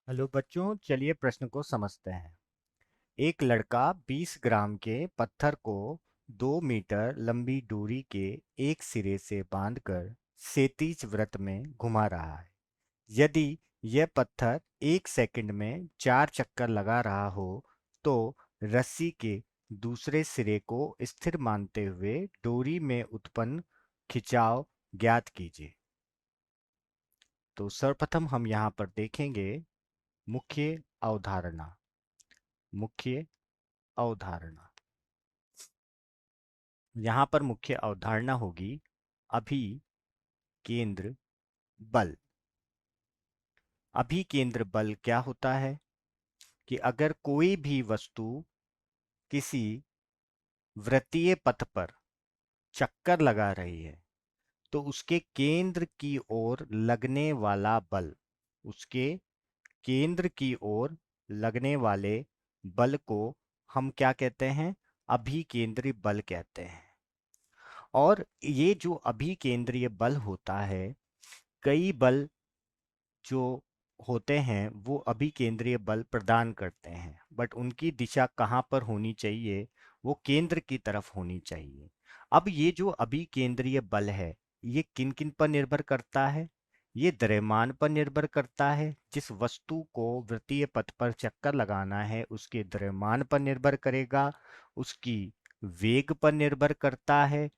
Hello बच्चों, चलिए प्रश्न को समझते हैं। एक लड़का 20 ग्राम के पत्थर को 2 मीटर लंबी डोरी के एक सिरे से बांधकर क्षैतिज वृत्त में घुमा रहा है। यदि यह पत्थर 1 सेकंड में 4 चक्कर लगा रहा हो तो रस्सी के दूसरे सिरे को स्थिर मानते हुए डोरी में उत्पन्न खिंचाव ज्ञात कीजिए। तो सर्वप्रथम हम यहाँ पर देखेंगे मुख्य अवधारणा। मुख्य अवधारणा यहाँ पर मुख्य अवधारणा होगी अभिकेंद्र बल। अभिकेंद्र बल क्या होता है कि अगर कोई भी वस्तु किसी वृत्तीय पथ पर चक्कर लगा रही है तो उसके केंद्र की ओर लगने वाला बल, उसके केंद्र की ओर लगने वाले बल को हम क्या कहते हैं? अभिकेंद्री बल कहते हैं। और ये जो अभिकेंद्रीय बल होता है, कई बल जो होते हैं वो अभिकेंद्रीय बल प्रदान करते हैं, बट उनकी दिशा कहाँ पर होनी चाहिए? वो केंद्र की तरफ होनी चाहिए। अब ये जो अभिकेंद्रीय बल है, ये किन किन पर निर्भर करता है? ये द्रव्यमान पर निर्भर करता है। जिस वस्तु को वृत्तीय पथ पर चक्कर लगाना है उसके द्रव्यमान पर निर्भर करेगा, उसकी वेग पर निर्भर करता है,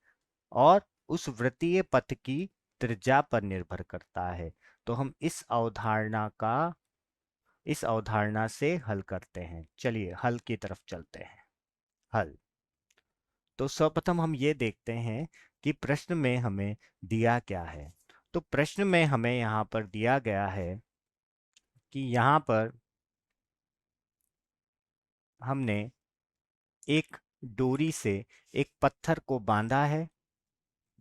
और उस वृत्तीय पथ की त्रिज्या पर निर्भर करता है। तो हम इस अवधारणा से हल करते हैं। चलिए हल की तरफ चलते हैं। हल। तो सर्वप्रथम हम ये देखते हैं कि प्रश्न में हमें दिया क्या है। तो प्रश्न में हमें यहाँ पर दिया गया है कि यहाँ पर हमने एक डोरी से एक पत्थर को बांधा है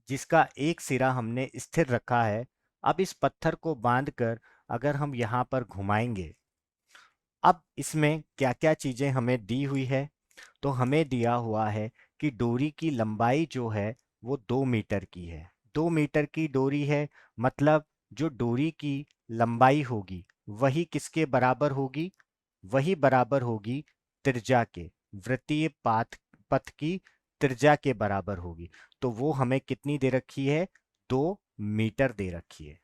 जिसका एक सिरा हमने स्थिर रखा है। अब इस पत्थर को बांधकर अगर हम यहाँ पर घुमाएंगे, अब इसमें क्या क्या चीजें हमें दी हुई है? तो हमें दिया हुआ है कि डोरी की लंबाई जो है वो 2 मीटर की है। 2 मीटर की डोरी है, मतलब जो डोरी की लंबाई होगी वही किसके बराबर होगी? वही बराबर होगी त्रिज्या के, वृत्तीय पाथ पथ की त्रिज्या के बराबर होगी। तो वो हमें कितनी दे रखी है? 2 मीटर दे रखी है।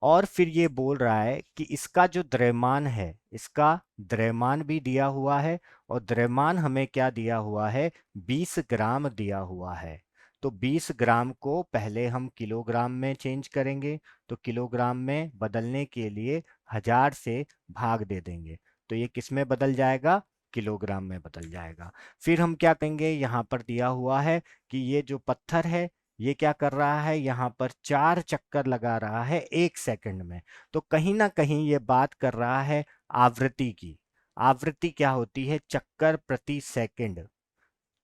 और फिर ये बोल रहा है कि इसका जो द्रव्यमान है, इसका द्रव्यमान भी दिया हुआ है, और द्रव्यमान हमें क्या दिया हुआ है? 20 ग्राम दिया हुआ है। तो 20 ग्राम को पहले हम किलोग्राम में चेंज करेंगे, तो किलोग्राम में बदलने के लिए 1000 से भाग दे देंगे, तो ये किस में बदल जाएगा? किलोग्राम में बदल जाएगा। फिर हम क्या करेंगे? यहाँ पर दिया हुआ है कि ये जो पत्थर है ये क्या कर रहा है? यहाँ पर 4 चक्कर लगा रहा है 1 सेकंड में। तो कहीं ना कहीं ये बात कर रहा है आवृत्ति की। आवृत्ति क्या होती है? चक्कर प्रति सेकंड।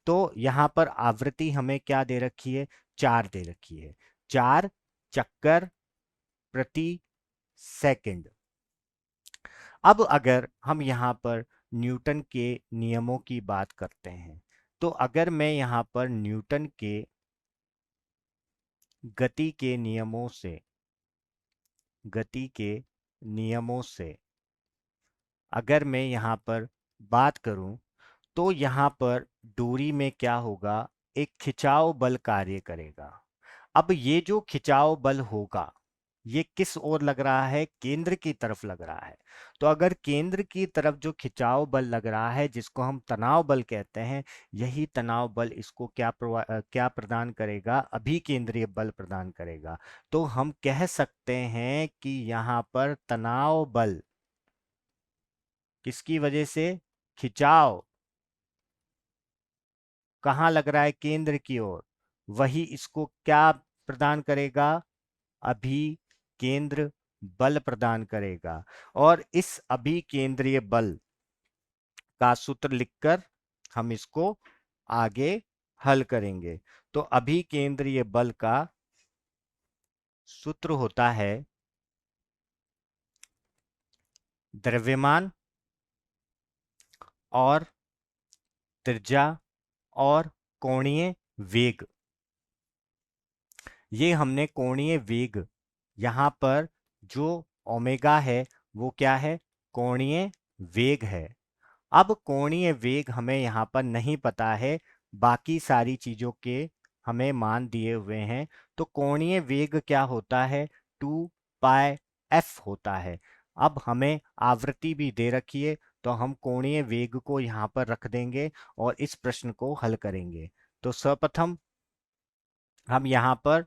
तो यहाँ पर आवृत्ति हमें क्या दे रखी है? 4 दे रखी है। 4 चक्कर प्रति सेकंड। अब अगर हम यहाँ पर न्यूटन के नियमों की बात करते हैं, तो अगर मैं यहाँ पर न्यूटन के गति के नियमों से गति के नियमों से अगर मैं यहाँ पर बात करूं, तो यहाँ पर डोरी में क्या होगा? एक खिंचाव बल कार्य करेगा। अब ये जो खिंचाव बल होगा ये किस ओर लग रहा है? केंद्र की तरफ लग रहा है। तो अगर केंद्र की तरफ जो खिंचाव बल लग रहा है जिसको हम तनाव बल कहते हैं, यही तनाव बल इसको क्या प्रदान करेगा? अभिकेंद्रीय बल प्रदान करेगा। तो हम कह सकते हैं कि यहाँ पर तनाव बल किसकी वजह से? खिंचाव कहाँ लग रहा है? केंद्र की ओर। वही इसको क्या प्रदान करेगा? अभिकेंद्र बल प्रदान करेगा। और इस अभिकेंद्रीय बल का सूत्र लिखकर हम इसको आगे हल करेंगे। तो अभिकेंद्रीय बल का सूत्र होता है द्रव्यमान और त्रिज्या और कोणीय वेग। ये हमने कोणीय वेग यहाँ पर जो ओमेगा है वो क्या है? कोणीय वेग है। अब कोणीय वेग हमें यहाँ पर नहीं पता है, बाकी सारी चीजों के हमें मान दिए हुए हैं। तो कोणीय वेग क्या होता है? 2 पाई एफ होता है। अब हमें आवृत्ति भी दे रखी है, तो हम कोणीय वेग को यहाँ पर रख देंगे और इस प्रश्न को हल करेंगे। तो सर्वप्रथम हम यहाँ पर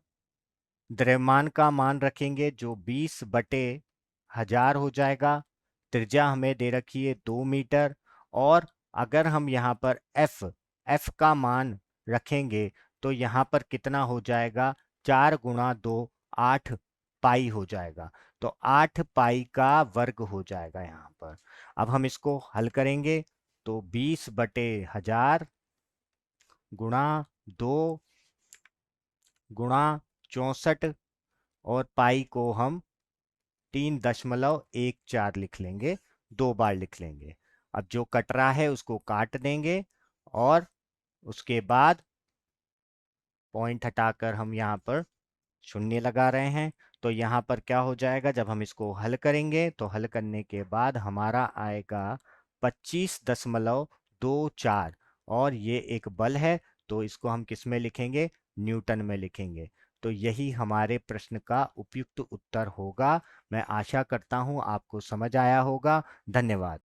द्रव्यमान का मान रखेंगे, जो 20/1000 हो जाएगा। त्रिज्या हमें दे रखी है 2 मीटर। और अगर हम यहाँ पर एफ का मान रखेंगे, तो यहाँ पर कितना हो जाएगा? 4 × 2 8 पाई हो जाएगा। तो 8 पाई का वर्ग हो जाएगा यहाँ पर। अब हम इसको हल करेंगे, तो 20/1000 गुणा 2 गुणा 64, और पाई को हम 3.14 लिख लेंगे, 2 बार लिख लेंगे। अब जो कट रहा है उसको काट देंगे, और उसके बाद पॉइंट हटाकर हम यहाँ पर शून्य लगा रहे हैं। तो यहाँ पर क्या हो जाएगा? जब हम इसको हल करेंगे, तो हल करने के बाद हमारा आएगा 25.24। और ये एक बल है, तो इसको हम किस में लिखेंगे? न्यूटन में लिखेंगे। तो यही हमारे प्रश्न का उपयुक्त उत्तर होगा। मैं आशा करता हूँ आपको समझ आया होगा। धन्यवाद।